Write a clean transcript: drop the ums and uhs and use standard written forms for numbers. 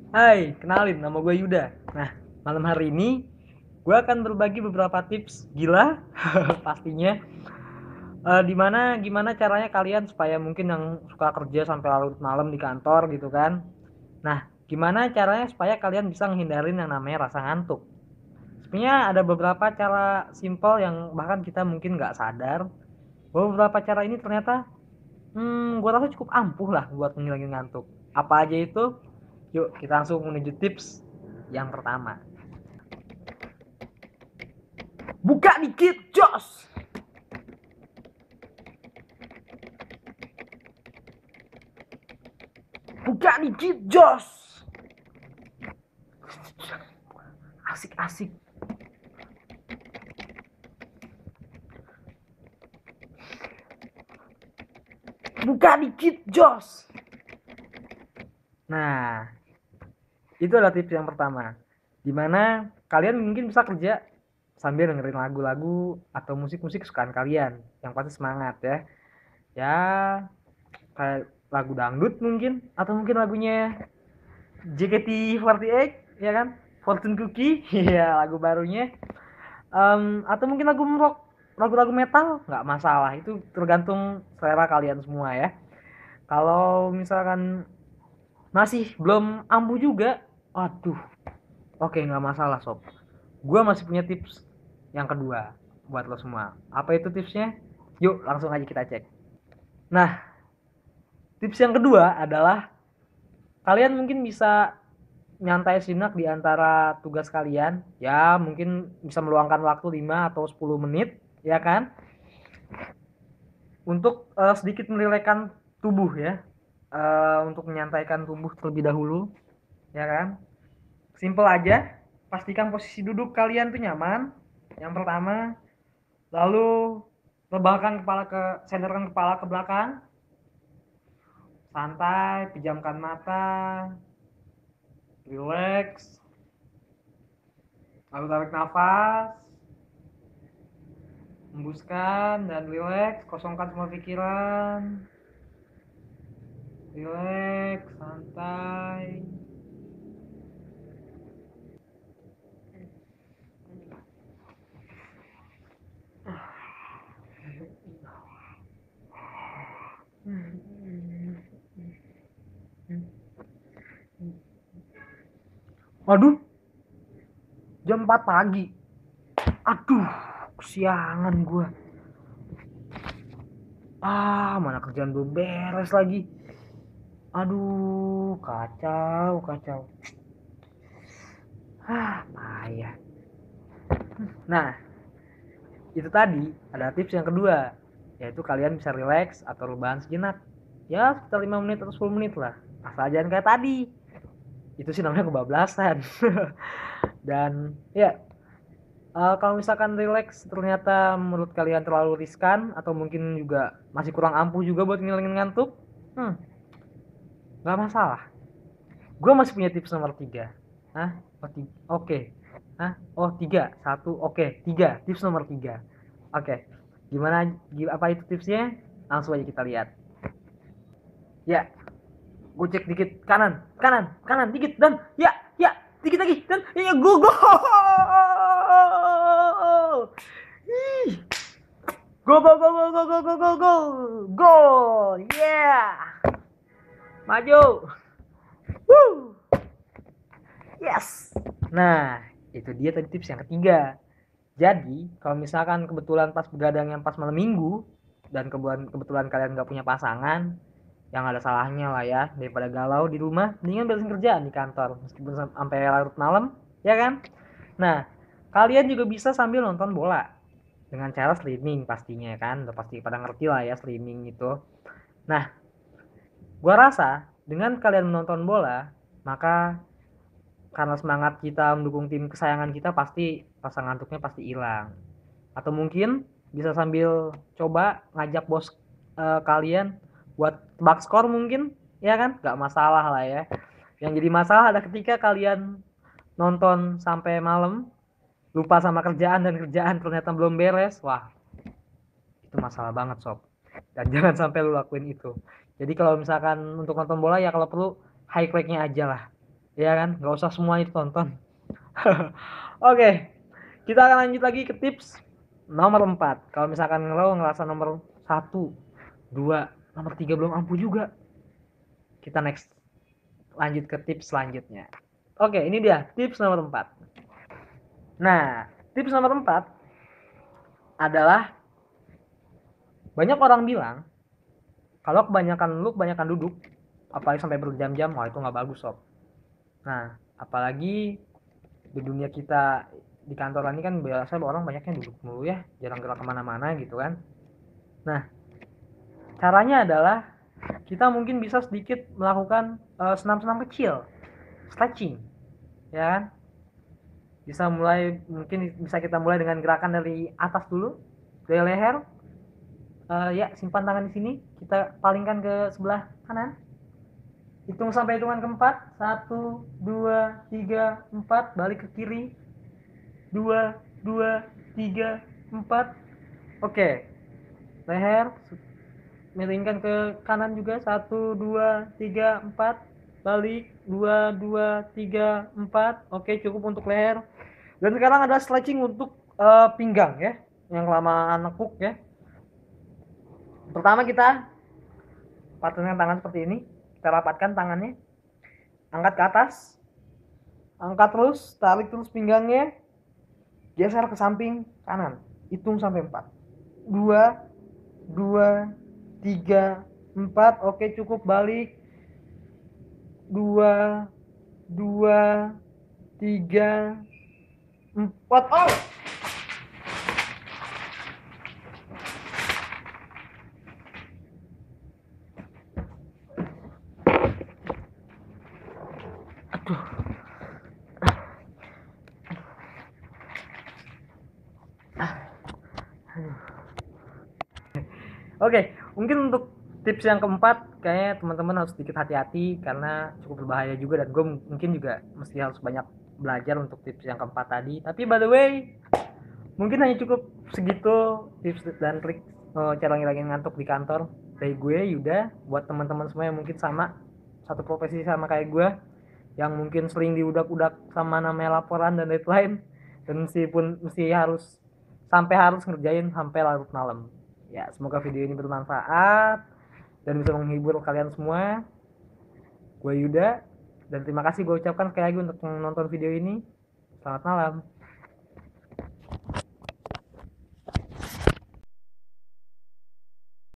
Hai, kenalin nama gue Yuda. Nah, malam hari ini gue akan berbagi beberapa tips gila pastinya. Dimana gimana caranya kalian supaya mungkin yang suka kerja sampai larut malam di kantor gitu kan. Nah, gimana caranya supaya kalian bisa menghindarin yang namanya rasa ngantuk. Sebenarnya ada beberapa cara simple yang bahkan kita mungkin nggak sadar bahwa beberapa cara ini ternyata gue rasa cukup ampuh lah buat menghilangin ngantuk. Apa aja itu? Yuk kita langsung menuju tips yang pertama. Buka dikit, jos. Buka dikit, jos. Asik-asik. Buka dikit, jos. Nah, itu adalah tips yang pertama. Dimana kalian mungkin bisa kerja sambil dengerin lagu-lagu atau musik-musik kesukaan kalian. Yang pasti semangat ya. Ya, kayak lagu dangdut mungkin. Atau mungkin lagunya JKT48, ya kan? Fortune Cookie, ya lagu barunya. Atau mungkin lagu rock, lagu-lagu metal, nggak masalah, itu tergantung selera kalian semua ya. Kalau misalkan masih belum ampuh juga, aduh, oke nggak masalah sob, gue masih punya tips yang kedua buat lo semua. Apa itu tipsnya? Yuk langsung aja kita cek. Nah, tips yang kedua adalah kalian mungkin bisa nyantai sinak di antara tugas kalian, ya mungkin bisa meluangkan waktu 5 atau 10 menit, ya kan, untuk sedikit melelehkan tubuh ya, untuk menyantaikan tubuh terlebih dahulu, ya kan. Simple aja, pastikan posisi duduk kalian tuh nyaman. Yang pertama, lalu rebahkan kepala ke senderkan kepala ke belakang, santai, pejamkan mata, relax, lalu tarik nafas, hembuskan dan relax, kosongkan semua pikiran, relax, santai. Waduh, jam 4 pagi. Aduh, kesiangan gue. Mana kerjaan belum beres lagi. Aduh, kacau, kacau. Payah. Nah, itu tadi ada tips yang kedua, yaitu kalian bisa relax atau rebahan sejenak. Ya, sekitar 5 menit atau 10 menit lah. Asal jangan kayak tadi. Itu sih namanya kebablasan. Dan ya, kalau misalkan relax ternyata menurut kalian terlalu riskan atau mungkin juga masih kurang ampuh juga buat ngilangin ngantuk, nggak masalah. Gue masih punya tips nomor 3. Hah? Oke. Hah? Oh, 3. Satu. Oke, 3. Tips nomor 3. Oke. Gimana, apa itu tipsnya? Langsung aja kita lihat. Ya, gue cek dikit kanan, kanan, kanan dikit dan ya, ya, dikit lagi dan ya go. Ih, go. Yeah. Maju. Woo. Yes. Nah, itu dia tadi tips yang ketiga. Jadi, kalau misalkan kebetulan pas begadang yang pas malam minggu dan kebetulan kalian nggak punya pasangan, yang ada salahnya lah ya, daripada galau di rumah, mendingan beresin kerjaan di kantor meskipun sampai larut malam, ya kan? Nah, kalian juga bisa sambil nonton bola dengan cara streaming pastinya kan, udah pasti pada ngerti lah ya streaming itu. Nah, gua rasa dengan kalian menonton bola, maka karena semangat kita mendukung tim kesayangan kita, pasti rasa ngantuknya pasti hilang. Atau mungkin bisa sambil coba ngajak bos kalian buat tebak skor mungkin, ya kan, nggak masalah lah ya. Yang jadi masalah ada ketika kalian nonton sampai malam, lupa sama kerjaan dan kerjaan ternyata belum beres. Wah, itu masalah banget sob, dan jangan sampai lu lakuin itu. Jadi kalau misalkan untuk nonton bola ya kalau perlu high nya aja lah, ya kan, nggak usah semua itu tonton. Oke, kita akan lanjut lagi ke tips nomor 4. Kalau misalkan lo ngerasa nomor 1, 2, nomor 3 belum ampuh juga, kita next lanjut ke tips selanjutnya. Oke, ini dia tips nomor 4. Nah, tips nomor 4 adalah banyak orang bilang kalau kebanyakan duduk, apalagi sampai berjam-jam, wah itu nggak bagus sob. Nah, apalagi di dunia kita di kantor ini kan biasa orang banyaknya duduk mulu ya, jarang gerak kemana-mana gitu kan. Nah, caranya adalah kita mungkin bisa sedikit melakukan senam-senam kecil, stretching, ya kan. Mungkin bisa kita mulai dengan gerakan dari atas dulu, dari leher. Ya, simpan tangan di sini, kita palingkan ke sebelah kanan. Hitung sampai hitungan keempat. 1, 2, 3, 4. Balik ke kiri. 2, 2, 3, 4. Oke. Leher miringkan ke kanan juga. 1, 2, 3, 4. Balik. 2, 2, 3, 4. Oke, cukup untuk leher. Dan sekarang ada stretching untuk pinggang ya, yang kelamaan nekuk ya. Pertama kita patungkan tangan seperti ini. Kita rapatkan tangannya. Angkat ke atas. Angkat terus, tarik terus pinggangnya. Geser ke samping kanan. Hitung sampai 4. 2, 2, 3, 4. Oke, cukup, balik. 2, 2, 3, 4. Oh. Oke, mungkin untuk tips yang keempat kayaknya teman-teman harus sedikit hati-hati karena cukup berbahaya juga, dan gue mungkin juga mesti harus banyak belajar untuk tips yang keempat tadi. Tapi by the way, mungkin hanya cukup segitu tips dan trik cara ngilangin ngantuk di kantor dari gue Yuda. Buat teman-teman semua yang mungkin sama satu profesi sama kayak gue, yang mungkin sering diudak-udak sama namanya laporan dan deadline, dan harus ngerjain sampai larut malam. Ya, semoga video ini bermanfaat dan bisa menghibur kalian semua. Gue Yuda, dan terima kasih gue ucapkan sekali lagi untuk menonton video ini. Selamat malam.